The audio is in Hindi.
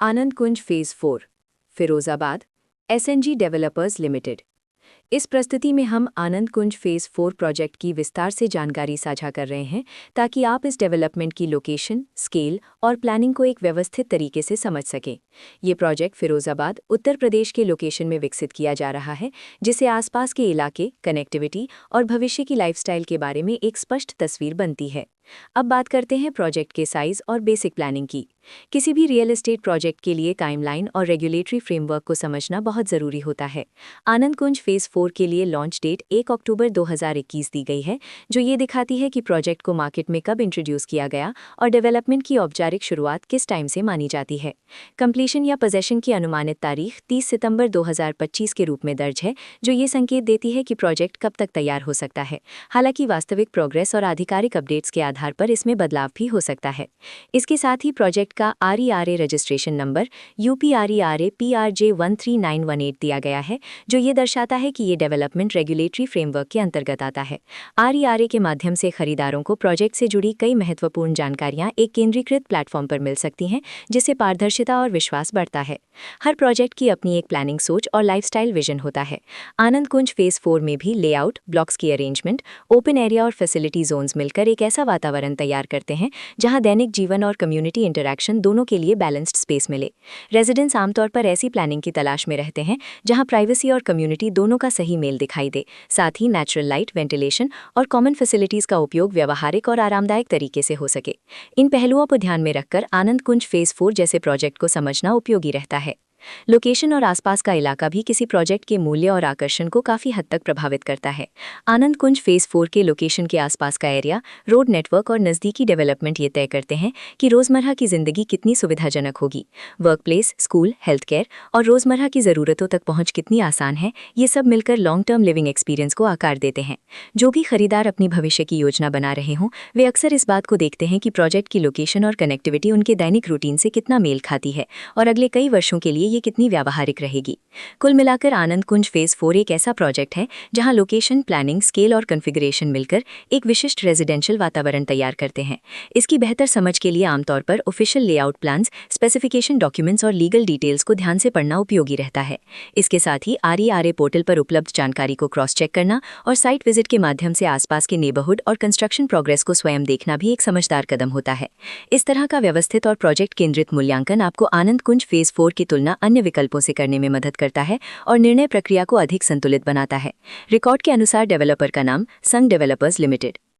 आनंद Kunj phase 4 Firozabad SNG developers limited. इस प्रस्तुति में हम आनंद कुंज फेज 4 प्रोजेक्ट की विस्तार से जानकारी साझा कर रहे हैं ताकि आप इस डेवलपमेंट की लोकेशन, स्केल और प्लानिंग को एक व्यवस्थित तरीके से समझ सकें। ये प्रोजेक्ट फिरोजाबाद, उत्तर प्रदेश के लोकेशन में विकसित किया जा रहा है, जिससे आसपास के इलाके, कनेक्टिविटी और भविष्य की लाइफस्टाइल के बारे में एक स्पष्ट तस्वीर बनती है। अब बात करते हैं प्रोजेक्ट के साइज और बेसिक प्लानिंग की। किसी भी रियल एस्टेट प्रोजेक्ट के लिए टाइमलाइन और रेगुलेटरी फ्रेमवर्क को समझना बहुत ज़रूरी होता है। आनंद कुंज फेज 4 के लिए लॉन्च डेट 1 अक्टूबर 2021 दी गई है, जो ये दिखाती है कि प्रोजेक्ट को मार्केट में कब इंट्रोड्यूस किया गया और डेवलपमेंट की औपचारिक शुरुआत किस टाइम से मानी जाती है। कंप्लीशन या पोजेशन की अनुमानित तारीख 30 सितंबर 2025 के रूप में दर्ज है, जो ये संकेत देती है कि प्रोजेक्ट कब तक तैयार हो सकता है। हालांकि वास्तविक प्रोग्रेस और आधिकारिक अपडेट्स के आधार पर इसमें बदलाव भी हो सकता है। इसके साथ ही प्रोजेक्ट का RERA registration number UPRERA PRJ 13918 दिया गया है, जो ये दर्शाता है कि ये डेवलपमेंट रेगुलेटरी फ्रेमवर्क के अंतर्गत आता है। RERA के माध्यम से खरीदारों को प्रोजेक्ट से जुड़ी कई महत्वपूर्ण जानकारियां एक केंद्रीकृत प्लेटफॉर्म पर मिल सकती हैं, जिससे पारदर्शिता और विश्वास बढ़ता है। हर प्रोजेक्ट की अपनी एक प्लानिंग सोच और लाइफस्टाइल विजन होता है। आनंद कुंज फेज 4 में भी लेआउट, ब्लॉक्स की अरेंजमेंट, ओपन एरिया और फैसिलिटी जोन्स मिलकर एक ऐसा वातावरण तैयार करते हैं जहां दैनिक जीवन और कम्युनिटी इंटरैक्शन दोनों के लिए बैलेंस्ड स्पेस मिले। रेजिडेंट्स आमतौर पर ऐसी प्लानिंग की तलाश में रहते हैं जहां प्राइवेसी और कम्युनिटी दोनों का सही मेल दिखाई दे। साथ ही नेचुरल लाइट, वेंटिलेशन और कॉमन फैसिलिटीज का उपयोग व्यवहारिक और आरामदायक तरीके से हो सके। इन पहलुओं को ध्यान में रखकर आनंद कुंज फेज 4 जैसे प्रोजेक्ट को समझना उपयोगी रहता है। लोकेशन और आसपास का इलाका भी किसी प्रोजेक्ट के मूल्य और आकर्षण को काफ़ी हद तक प्रभावित करता है। आनंद कुंज फेज 4 के लोकेशन के आसपास का एरिया, रोड नेटवर्क और नज़दीकी डेवलपमेंट ये तय करते हैं कि रोज़मर्रा की ज़िंदगी कितनी सुविधाजनक होगी। Work place, school, health care और रोज़मर्रा की ज़रूरतों तक पहुँच कितनी आसान है, ये सब मिलकर लॉन्ग टर्म लिविंग एक्सपीरियंस को आकार देते हैं। जो भी खरीदार अपनी भविष्य की योजना बना रहे हों, वे अक्सर इस बात को देखते हैं कि प्रोजेक्ट की लोकेशन और कनेक्टिविटी उनके दैनिक रूटीन से कितना मेल खाती है और अगले कई वर्षों के लिए ये कितनी व्यावहारिक रहेगी। कुल मिलाकर आनंद कुंज फेज 4 एक ऐसा प्रोजेक्ट है जहां लोकेशन, प्लानिंग, स्केल और कॉन्फ़िगरेशन मिलकर एक विशिष्ट रेजिडेंशियल वातावरण तैयार करते हैं। इसकी बेहतर समझ के लिए आमतौर पर official layout plans, specification documents और लीगल डिटेल्स को ध्यान से पढ़ना उपयोगी रहता है। इसके साथ ही RERA पोर्टल पर उपलब्ध जानकारी को क्रॉस चेक करना और साइट विजिट के माध्यम से आसपास के नेबरहुड और कंस्ट्रक्शन प्रोग्रेस को स्वयं देखना भी एक समझदार कदम होता है। इस तरह का व्यवस्थित और प्रोजेक्ट केंद्रित मूल्यांकन आपको आनंद कुंज फेज 4 की तुलना अन्य विकल्पों से करने में मदद करता है और निर्णय प्रक्रिया को अधिक संतुलित बनाता है। रिकॉर्ड के अनुसार डेवलपर का नाम संघ डेवलपर्स लिमिटेड।